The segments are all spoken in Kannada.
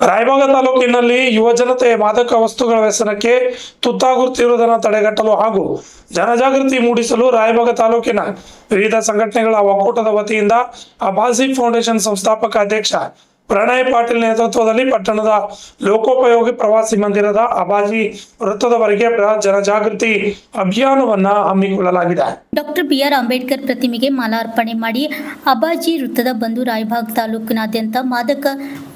ರಾಯಬಾಗ ತಾಲೂಕಿನಲ್ಲಿ ಯುವಜನತೆ ಮಾದಕ ವಸ್ತುಗಳ ವ್ಯಸನಕ್ಕೆ ತುತ್ತಾಗುತ್ತಿರುವುದನ್ನು ತಡೆಗಟ್ಟಲು ಹಾಗೂ ಜನಜಾಗೃತಿ ಮೂಡಿಸಲು ರಾಯಬಾಗ ತಾಲೂಕಿನ ವಿವಿಧ ಸಂಘಟನೆಗಳ ಒಕ್ಕೂಟದ ವತಿಯಿಂದ ಅಬಾಜಿ ಫೌಂಡೇಶನ್ ಸಂಸ್ಥಾಪಕ ಅಧ್ಯಕ್ಷ ಪ್ರಣಯ್ ಪಾಟೀಲ್ ನೇತೃತ್ವದಲ್ಲಿ ಪಟ್ಟಣದ ಲೋಕೋಪಯೋಗಿ ಪ್ರವಾಸಿ ಮಂದಿರದ ಅಬಾಜಿ ವೃತ್ತದವರೆಗೆ ಜನಜಾಗೃತಿ ಅಭಿಯಾನವನ್ನ ಹಮ್ಮಿಕೊಳ್ಳಲಾಗಿದೆ. Doctor B R. ಅಂಬೇಡ್ಕರ್ ಪ್ರತಿಮೆಗೆ ಮಾಲಾರ್ಪಣೆ ಮಾಡಿ ಅಬಾಜಿ ವೃತ್ತದ ಬಂದು ರಾಯಬಾಗ್ ತಾಲೂಕಿನಾದ್ಯಂತ ಮಾದಕ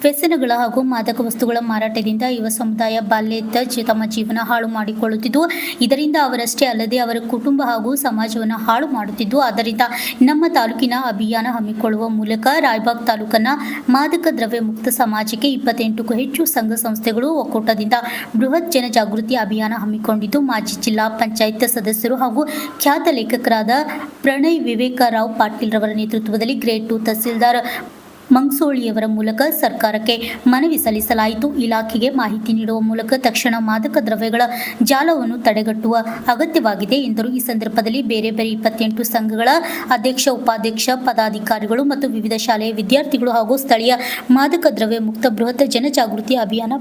ವ್ಯಸನಗಳ ಹಾಗೂ ಮಾದಕ ವಸ್ತುಗಳ ಮಾರಾಟದಿಂದ ಯುವ ಸಮುದಾಯ ಬಾಲ್ಯದ ತಮ್ಮ ಜೀವನ ಹಾಳು ಮಾಡಿಕೊಳ್ಳುತ್ತಿದ್ದು, ಇದರಿಂದ ಅವರಷ್ಟೇ ಅಲ್ಲದೆ ಅವರ ಕುಟುಂಬ ಹಾಗೂ ಸಮಾಜವನ್ನು ಹಾಳು ಮಾಡುತ್ತಿದ್ದು, ಆದ್ದರಿಂದ ನಮ್ಮ ತಾಲೂಕಿನ ಅಭಿಯಾನ ಹಮ್ಮಿಕೊಳ್ಳುವ ಮೂಲಕ ರಾಯಬಾಗ್ ತಾಲೂಕನ್ನ ಮಾದಕ ದ್ರವ್ಯ ಮುಕ್ತ ಸಮಾಜಕ್ಕೆ 28ಕ್ಕೂ ಹೆಚ್ಚು ಸಂಘ ಸಂಸ್ಥೆಗಳು ಒಕ್ಕೂಟದಿಂದ ಬೃಹತ್ ಜನಜಾಗೃತಿ ಅಭಿಯಾನ ಹಮ್ಮಿಕೊಂಡಿದ್ದು, ಮಾಜಿ ಜಿಲ್ಲಾ ಪಂಚಾಯತ್ ಸದಸ್ಯರು ಹಾಗೂ ಖ್ಯಾತ ಲೇಖಕರಾದ ಪ್ರಣಯ್ ವಿವೇಕರಾವ್ ಪಾಟೀಲ್ ರವರ ನೇತೃತ್ವದಲ್ಲಿ ಗ್ರೇಡ್ 2 ತಹಸೀಲ್ದಾರ್ ಮಂಗಸೋಳಿಯವರ ಮೂಲಕ ಸರ್ಕಾರಕ್ಕೆ ಮನವಿ ಸಲ್ಲಿಸಲಾಯಿತು. ಇಲಾಖೆಗೆ ಮಾಹಿತಿ ನೀಡುವ ಮೂಲಕ ತಕ್ಷಣ ಮಾದಕ ದ್ರವ್ಯಗಳ ಜಾಲವನ್ನು ತಡೆಗಟ್ಟುವ ಅಗತ್ಯವಾಗಿದೆ ಎಂದರು. ಈ ಸಂದರ್ಭದಲ್ಲಿ ಬೇರೆ 28 ಸಂಘಗಳ ಅಧ್ಯಕ್ಷ, ಉಪಾಧ್ಯಕ್ಷ, ಪದಾಧಿಕಾರಿಗಳು ಮತ್ತು ವಿವಿಧ ಶಾಲೆಯ ವಿದ್ಯಾರ್ಥಿಗಳು ಹಾಗೂ ಸ್ಥಳೀಯ ಮಾದಕ ದ್ರವ್ಯ ಮುಕ್ತ ಬೃಹತ್ ಜನಜಾಗೃತಿ ಅಭಿಯಾನ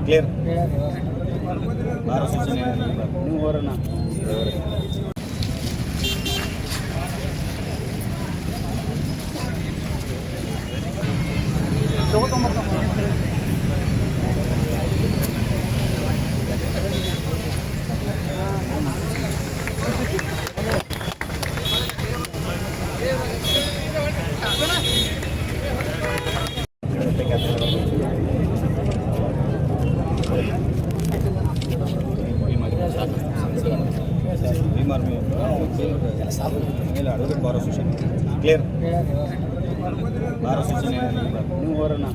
ಕ್ಲಿಯರ್ ಬಾರ ಸೂಚನೆ ನೀವು ಹೊರನ ಬಾರ ಸೂಚನೆ ಕ್ಲಿಯರ್ ಬಾರ ಸೂಚನೆ ನೀವು ಹೊರನ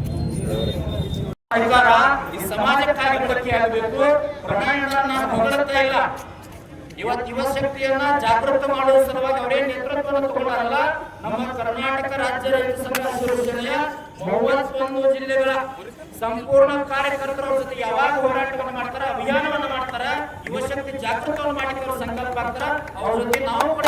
ಅಧಿಕಾರ ಈ ಸಮಾಜಕ್ಕಾಗಿ ಬಳಕೆಯಾಗಬೇಕು. ಪ್ರಣಯನ ಹೊಗಳುತ್ತಾ ಇಲ್ಲ. ಇವತ್ತು ಯುವ ಶಕ್ತಿಯನ್ನ ಜಾಗೃತ ಮಾಡುವ ಸಲುವಾಗಿ ಅವರೇ ನೇತೃತ್ವವನ್ನು ತಗೊಂಡಾರಲ್ಲ. ನಮ್ಮ ಕರ್ನಾಟಕ ರಾಜ್ಯ ರೈತ ಸಂಘ ಅಸೋಸಿಯೇಷನ್ಯ 31 ಜಿಲ್ಲೆಗಳ ಸಂಪೂರ್ಣ ಕಾರ್ಯಕರ್ತರ ಜೊತೆ ಯಾವಾಗ ಹೋರಾಟವನ್ನು ಮಾಡ್ತಾರ, ಅಭಿಯಾನವನ್ನು ಮಾಡ್ತಾರ, ಯುವ ಶಕ್ತಿ ಜಾಗೃತವನ್ನು ಮಾಡಿಕೊಳ್ಳೋ ಸಂಕಲ್ಪ ಆಗ್ತಾರ, ಅವ್ರ ಜೊತೆ ನಾವು ಕೂಡ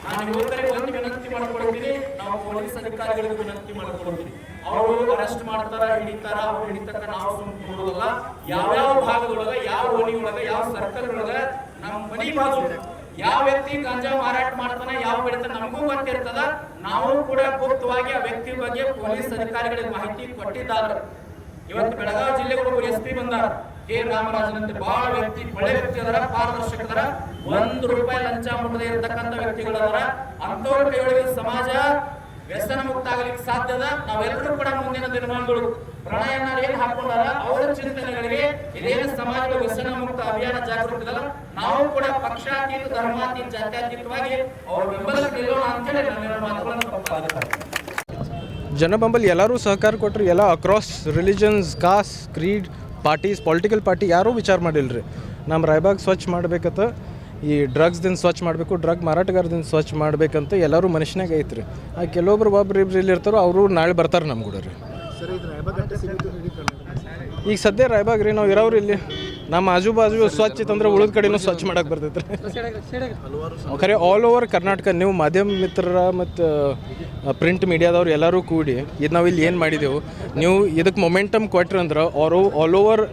ನಾನು ಯುವಕರಿಗೆ ಒಂದು ವಿನಂತಿ ಮಾಡಿಕೊಡ್ತೀನಿ, ನಾವು ಪೊಲೀಸ್ ಅಧಿಕಾರಿಗಳಿಗೆ ವಿನಂತಿ ಮಾಡಿಕೊಡ್ತೀನಿ. ಅವರು ಅರೆಸ್ಟ್ ಮಾಡ್ತಾರ, ಹಿಡಿತಾರ, ಅವ್ರು ಹಿಡಿತಕ್ಕ ನಾವು ಸುಮ್ಮನೆ ಯಾವ್ಯಾವ ಭಾಗದೊಳಗ, ಯಾವ ಓಣಿಯೊಳಗ, ಯಾವ ಸರ್ಕಲ್ ಒಳಗ, ನಮ್ಮ ಮನಿ ಬಾಜು ಯಾವ ವ್ಯಕ್ತಿ ಗಾಂಜಾ ಮಾರಾಟ ಮಾಡ್ತಾನ, ಯಾವ ಬೆಳಿತಾನ ನಮಗೂ ಗೊತ್ತಿರ್ತದ. ನಾವು ಕೂಡ ಗುಪ್ತವಾಗಿ ಆ ವ್ಯಕ್ತಿ ಬಗ್ಗೆ ಪೊಲೀಸ್ ಅಧಿಕಾರಿಗಳಿಗೆ ಮಾಹಿತಿ ಕೊಟ್ಟಿದ್ದಾರೆ. ಇವತ್ತು ಬೆಳಗಾವಿ ಜಿಲ್ಲೆಗಳು SP ಬಂದಾರ, ಕೆ ರಾಮರಾಜನ್ ಅಂತ ಬಹಳ ವ್ಯಕ್ತಿ, ಒಳ್ಳೆ ವ್ಯಕ್ತಿ ಅದರ, ಪಾರದರ್ಶಕರ, ₹1 ಲಂಚ ಮುಟ್ಟದೆ ಇರತಕ್ಕಂಥ ವ್ಯಕ್ತಿಗಳದಾರ. ಅಂತವ್ರ ಕೈಯೊಳಗೆ ಸಮಾಜ ವ್ಯಸನ ಮುಕ್ತ ಆಗಲಿಕ್ಕೆ ಸಾಧ್ಯದ. ನಾವೆಲ್ಲರೂ ಕೂಡ ಮುಂದಿನ ದಿನಮಾನಗಳು ಪ್ರಣಯನ ಏನ್ ಹಾಕೊಂಡಾರ ಅವರ ಚಿಂತನೆಗಳಿಗೆ ಇದೇನು ಸಮಾಜದ ವ್ಯಸನ ಮುಕ್ತ ಅಭಿಯಾನ ಜಾಗೃತಿ ಅಲ್ಲ, ನಾವು ಕೂಡ ಪಕ್ಷಾತೀತ, ಧರ್ಮಾತೀತ, ಜಾತ್ಯಾತೀತವಾಗಿ ಅವ್ರ ಬೆಂಬಲಕ್ಕೆ ನಿಲ್ಲೋಣ ಅಂತೇಳಿ ನನ್ನ ಮಾತುಗಳನ್ನು ಜನಬಂಬಲ್ ಎಲ್ಲರೂ ಸಹಕಾರ ಕೊಟ್ಟರು. ಎಲ್ಲ across religions, cost, Creed, parties, political party ಯಾರೂ ವಿಚಾರ ಮಾಡಿಲ್ಲರಿ. ನಮ್ಮ ರಾಯಬಾಗ್ ಸ್ವಚ್ಛ ಮಾಡ್ಬೇಕಂತ, ಈ ಡ್ರಗ್ಸ್ದಿಂದ ಸ್ವಚ್ಛ ಮಾಡಬೇಕು, ಡ್ರಗ್ ಮಾರಾಟಗಾರದಿಂದ ಸ್ವಚ್ಛ ಮಾಡ್ಬೇಕಂತ ಎಲ್ಲರೂ ಮನುಷ್ಯನಾಗ ಐತ್ರಿ. ಆ ಕೆಲವೊಬ್ರು ಒಬ್ರು ಇಲ್ಲಿ ಇರ್ತಾರೋ ಅವರು ನಾಳೆ ಬರ್ತಾರೆ ನಮ್ಮ ಕೂಡ ರೀ. ಈಗ ಸದ್ಯ ರಾಯಬಾಗ್ ರೀ ನಾವು ಇರೋರು ಇಲ್ಲಿ, ನಮ್ಮ ಆಜು ಬಾಜು ಸ್ವಚ್ಛ ಇತ್ತಂದ್ರೆ ಉಳಿದ ಕಡೆನೂ ಸ್ವಚ್ಛ ಮಾಡಕ್ಕೆ ಬರ್ತೈತೆ ರೀ. ಖರೆ ಆಲ್ ಓವರ್ ಕರ್ನಾಟಕ ನೀವು ಮಾಧ್ಯಮ ಮಿತ್ರರ ಮತ್ತು ಪ್ರಿಂಟ್ ಮೀಡಿಯಾದವ್ರು ಎಲ್ಲರೂ ಕೂಡಿ ಇದು ನಾವು ಇಲ್ಲಿ ಏನು ಮಾಡಿದೆವು, ನೀವು ಇದಕ್ಕೆ ಮೊಮೆಂಟಮ್ ಕೊಟ್ರಿ ಅಂದ್ರೆ ಅವರು ಆಲ್ ಓವರ್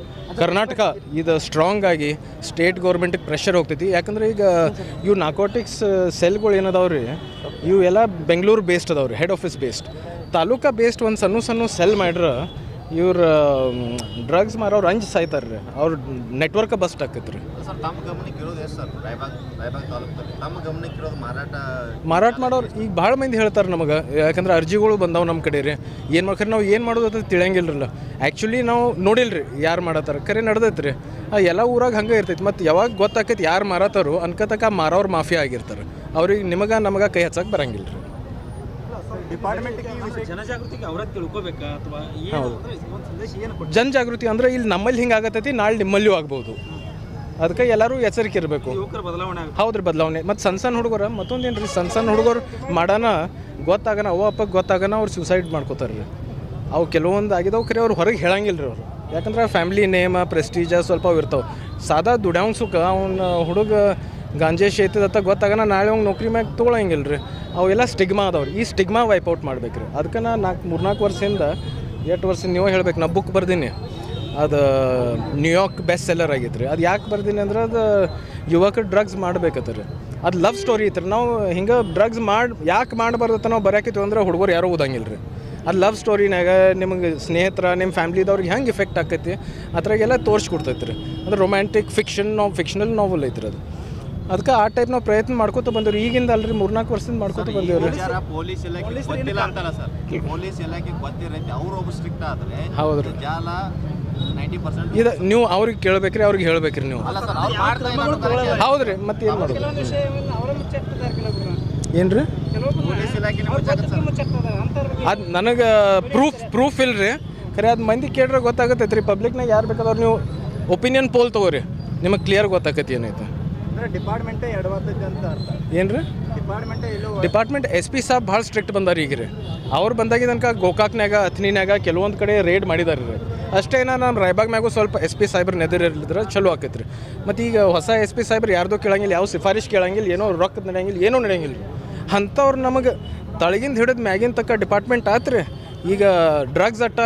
ಕರ್ನಾಟಕ ಇದು ಸ್ಟ್ರಾಂಗ್ ಆಗಿ ಸ್ಟೇಟ್ ಗೌರ್ಮೆಂಟಿಗೆ ಪ್ರೆಷರ್ ಹೋಗ್ತೈತಿ. ಯಾಕಂದ್ರೆ ಈಗ ಇವು ನಾರ್ಕೋಟಿಕ್ಸ್ ಸೆಲ್ಗಳು ಏನದಾವ್ರಿ, ಇವು ಎಲ್ಲ ಬೆಂಗಳೂರು ಬೇಸ್ಡ್ ಅದಾವ್ರಿ, head office based. Taluka based ಒಂದು ಸಣ್ಣ ಸೆಲ್ ಮಾಡ್ರೆ ಇವ್ರು ಡ್ರಗ್ಸ್ ಮಾರೋರು ಅಂಜ್ ಸಾಯ್ತಾರೆ ರೀ, ಅವ್ರ ನೆಟ್ವರ್ಕ್ ಬಸ್ಟ್ ಆಕೈತೆ ರೀ. ತಮ್ಮ ಗಮನಕ್ಕೆ ಇರೋದು ಸರ್ ರಾಯಬಾಗ್ ತಾಲೂಕಲ್ಲಿ ತಮ್ಮ ಗಮನಕ್ಕೆ ಇರೋದು ಮಾರಾಟ ಮಾಡೋರು ಈಗ ಭಾಳ ಮಂದಿ ಹೇಳ್ತಾರೆ ನಮಗೆ. ಯಾಕಂದ್ರೆ ಅರ್ಜಿಗಳು ಬಂದಾವೆ ನಮ್ಮ ಕಡೆ ರೀ. ಏನು ಮಾಡ್ತಾರೆ ನಾವು ಏನು ಮಾಡೋದು ಅಂತ ತಿಳಿಯಂಗಿಲ್ಲರಲ್ಲ. ಆ್ಯಕ್ಚುಲಿ ನಾವು ನೋಡಿಲ್ಲ ರೀ ಯಾರು ಮಾಡತ್ತಾರ, ಖರೆ ನಡ್ದೈತೆ ರೀ. ಎಲ್ಲ ಊರಾಗ ಹಂಗೆ ಇರ್ತೈತಿ. ಮತ್ತು ಯಾವಾಗ ಗೊತ್ತಾಕೈತಿ ಯಾರು ಮಾರತ್ತಾರೋ ಅನ್ಕೋತಕ್ಕ ಮಾರೋರು ಮಾಫಿಯಾ ಆಗಿರ್ತಾರೆ. ಅವ್ರಿಗೆ ನಮಗೆ ಕೈ ಹಚ್ಚಕ್ಕೆ ಬರಂಗಿಲ್ಲ ರೀ. ಜನಜಾಗೃತಿಗೆ ಅವರ ತಿಳ್ಕೊಬೇಕಾ ಅಥವಾ ಹೌದು. ಒಂದು ಸಂದೇಶ ಏನು ಕೊಡ್ತಾರೆ? ಜನಜಾಗೃತಿ ಅಂದರೆ ಇಲ್ಲಿ ನಮ್ಮಲ್ಲಿ ಹಿಂಗೆ ಆಗತ್ತೈತಿ ನಾಳೆ ನಿಮ್ಮಲ್ಲಿಯೂ ಆಗ್ಬೋದು. ಅದಕ್ಕೆ ಎಲ್ಲರೂ ಎಚ್ಚರಿಕೆ ಇರಬೇಕು. ಯುವಕರ ಬದಲಾವಣೆ ಆಗುತ್ತೆ. ಹೌದ್ರಿ, ಬದಲಾವಣೆ. ಮತ್ತು ಸಣ್ಣ ಹುಡುಗರು ಮತ್ತೊಂದೇನು ರೀ, ಸಣ್ಣ ಹುಡುಗರು ಮಾಡೋಣ ಗೊತ್ತಾಗನ ಅವ್ವ ಅಪ್ಪಗೆ ಗೊತ್ತಾಗನ ಅವ್ರು ಸೂಸೈಡ್ ಮಾಡ್ಕೋತಾರೆ ರೀ. ಅವು ಕೆಲವೊಂದು ಆಗಿದಾವೆ ಖರೆ ಅವ್ರು ಹೊರಗೆ ಹೇಳಂಗಿಲ್ಲ ರೀ ಅವರು. ಯಾಕಂದ್ರೆ ಫ್ಯಾಮ್ಲಿ ನೇಮ ಪ್ರೆಸ್ಟೀಜ ಸ್ವಲ್ಪ ಅವು ಇರ್ತಾವೆ. ಸಾದಾ ದುಡ್ಯಾವ್ ಸುಖ ಅವ್ನ ಹುಡುಗ ಗಾಂಜೆ ಶೇತದತ್ತ ಗೊತ್ತಾಗನ ನಾಳೆ ಅವ್ನು ನೌಕರಿ ಮ್ಯಾಗ ತೊಗೊಳಂಗಿಲ್ಲ ರೀ. ಅವೆಲ್ಲ ಸ್ಟಿಗ್ಮಾ ಅದಾವ್ರಿ. ಈ ಸ್ಟಿಗ್ಮಾ ವೈಪೌಟ್ ಮಾಡ್ಬೇಕು ರೀ. ಅದಕ್ಕೆ ನಾ 3-4 ವರ್ಷದಿಂದ 8 ವರ್ಷ ನೀವು ಹೇಳ್ಬೇಕು, ನಾ ಬುಕ್ ಬರ್ದೀನಿ. ಅದು ನ್ಯೂಯಾರ್ಕ್ ಬೆಸ್ಟ್ ಸೆಲ್ಲರ್ ಆಗೈತೆ ರೀ. ಅದು ಯಾಕೆ ಬರ್ದೀನಿ ಅಂದ್ರೆ ಅದು ಯುವಕರು ಡ್ರಗ್ಸ್ ಮಾಡ್ಬೇಕತ್ತ ರೀ. ಅದು ಲವ್ ಸ್ಟೋರಿ ಐತ್ರಿ. ನಾವು ಹಿಂಗೆ ಡ್ರಗ್ಸ್ ಯಾಕೆ ಮಾಡಬಾರ್ದತ್ತ ನಾವು ಬರೋಕಿತ್ತು ಅಂದ್ರೆ ಹುಡುಗರು ಯಾರೂ ಓದಂಗಿಲ್ಲ ರೀ. ಅದು ಲವ್ ಸ್ಟೋರಿನಾಗ ನಿಮಗೆ ಸ್ನೇಹಿತರ ನಿಮ್ಮ ಫ್ಯಾಮ್ಲಿದವ್ರಿಗೆ ಹೆಂಗೆ ಎಫೆಕ್ಟ್ ಆಕೈತಿ ಅದ್ರಾಗೆಲ್ಲ ತೋರಿಸ್ಕೊಡ್ತೈತೆ ರೀ. ಅಂದ್ರೆ ರೊಮ್ಯಾಂಟಿಕ್ ಫಿಕ್ಷನಲ್ ನಾವಲ್ ಐತ್ರಿ ಅದು. ಅದಕ್ಕೆ ಆ ಟೈಪ್ ನಾವು ಪ್ರಯತ್ನ ಮಾಡ್ಕೋತ ಬಂದೇವ್ರಿ. ಈಗಿಂದ ಅಲ್ರಿ 3-4 ವರ್ಷದಿಂದ ಮಾಡ್ಕೋತ ಬಂದೇವ್ರಿ. ಪೊಲೀಸ್ ಇಲಾಖೆ ಗೊತ್ತಿಲ್ಲ ಅಂತಲ್ಲ ಸರ್, ಪೊಲೀಸ್ ಇಲಾಖೆ ಗೊತ್ತಿರೈತೆ, ಅವ್ರು ಒಬ್ಬ ಸ್ಟ್ರಿಕ್ಟ್ ಆದ್ರೆ ಹೌದ್ರಿ. ಜಾಲ 90% ಇದು ನೀವು ಅವ್ರಿಗೆ ಕೇಳ್ಬೇಕ್ರಿ, ಅವ್ರಿಗೆ ಹೇಳ್ಬೇಕ್ರಿ ನೀವು. ಅಲ್ಲ ಸರ್, ಅವ್ರು ಮಾಡ್ತಾ ಇಲ್ಲ ಅನ್ನೋ correct. ಹೌದ್ರಿ, ಮತ್ತೆ ಏನು ಮಾಡೋದು? ಏನು ರೀ? ಪೊಲೀಸ್ ಇಲಾಖೆ ಅದು ನನಗೆ ಪ್ರೂಫ್ ಇಲ್ಲ ರೀ. ಖರೆ ಅದು ಮಂದಿ ಕೇಳ್ರೆ ಗೊತ್ತಾಗತ್ತೈತೆ ರೀ. ಪಬ್ಲಿಕ್ನಾಗ ಯಾರು ಬೇಕಾದ್ರೆ ನೀವು ಒಪಿನಿಯನ್ ಪೋಲ್ ತೊಗೋರಿ, ನಿಮಗೆ ಕ್ಲಿಯರ್ ಗೊತ್ತಾಗತ್ತೆ ಏನೈತೆ. ಡಿಪಾರ್ಟ್ಮೆಂಟೇ ಎಡವತ್ತೈತೆ ಅಂತ ಅರ್ಥ. ಏನು ರೀ? ಡಿಪಾರ್ಟ್ಮೆಂಟ್ SP ಸಾಬ್ ಭಾಳ ಸ್ಟ್ರಿಕ್ಟ್ ಬಂದಾರ ಈಗ ರೀ. ಅವ್ರು ಬಂದಾಗಿ ತನಕ ಗೋಕಾಕ್ನಾಗ ಅಥಣಿನಾಗ ಕೆಲವೊಂದು ಕಡೆ ರೇಡ್ ಮಾಡಿದಾರೆ ರೀ. ಅಷ್ಟೇ ನಮ್ಮ ರಾಯಬಾಗ್ ಮ್ಯಾಗೂ ಸ್ವಲ್ಪ SP ಸಾಹೇಬ್ರು ನೆದರಿದ್ರೆ ಚಲೋ ಆಕೈತೆ ರೀ. ಮತ್ತು ಈಗ ಹೊಸ SP ಸಾಹೇಬ್ರು ಯಾರ್ದೂ ಕೇಳಂಗಿಲ್ಲ, ಯಾವ ಸಿಫಾರಿಶ್ ಕೇಳಂಗಿಲ್ಲ, ಏನೋ ರೊಕ್ಕದ ನಡೆಯಂಗಿಲ್ಲ, ಏನೂ ನಡೆಯಂಗಿಲ್ಲ ರೀ. ಅಂಥವ್ರು ನಮಗೆ ತಳಗಿಂದ ಹಿಡಿದು ಮ್ಯಾಗಿನ ತಕ್ಕ ಡಿಪಾರ್ಟ್ಮೆಂಟ್ ಆತ್ರಿ. ಈಗ ಡ್ರಗ್ಸ್ ಅಟ್ಟ